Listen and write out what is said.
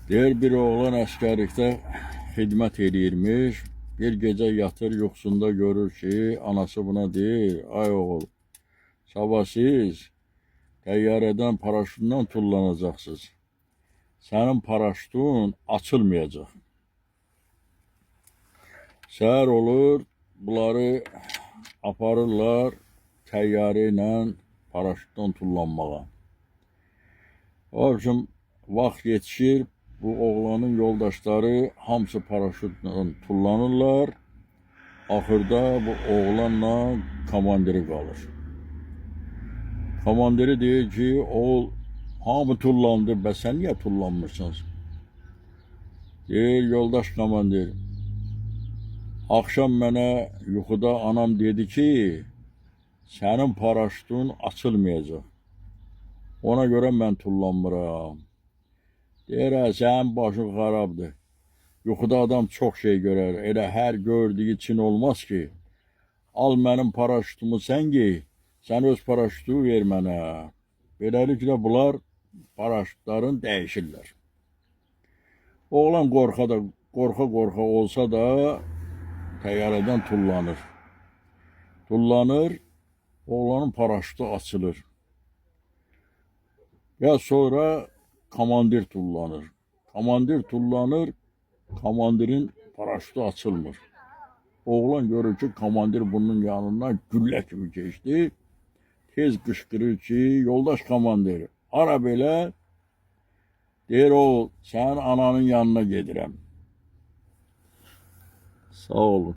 Deyir bir oğlan əsgərlikdə xidmət edirmiş. Bir gecə yatır yuxusunda görür ki, anası buna deyir, ay oğul, sabah siz təyyarədən paraşütündən tullanacaqsınız. Sənin paraşütün açılmayacaq. Səhər olur, bunları aparırlar təyyarə ilə paraşütdən tullanmağa. O üçün vaxt yetişir, bu oğlanın yoldaşları hamısı paraşütlə tullanırlar. Axırda bu oğlanla komandiri qalır. Komandiri deyir ki, oğul hamı tullandı, bəs sən niyə tullanmırsınız? Deyir, yoldaş komandir, akşam mənə yuxuda anam dedi ki, sənin paraşütün açılmayacaq. Ona görə mən tullanmıram. Deyir, sənin başın xarabdır. Yuxuda adam çox şey görər. Elə hər gördüyü için olmaz ki. Al mənim paraşütümü sən giy, sən öz paraşütü ver mənə. Beləliklə bunlar paraşütlərin dəyişirlər. Oğlan qorxa olsa da təyyarədən tullanır. Tullanır, oğlanın paraşütü açılır. Və sonra komandir tullanır. Komandir tullanır, komandirin paraşütü açılmır. Oğlan görür ki, komandir bunun yanından güllə kimi keçdi. Tez qışqırır ki, yoldaş komandir, ara belə? Deyir, oğul, sənin ananın yanına gedirəm. Sağ olun.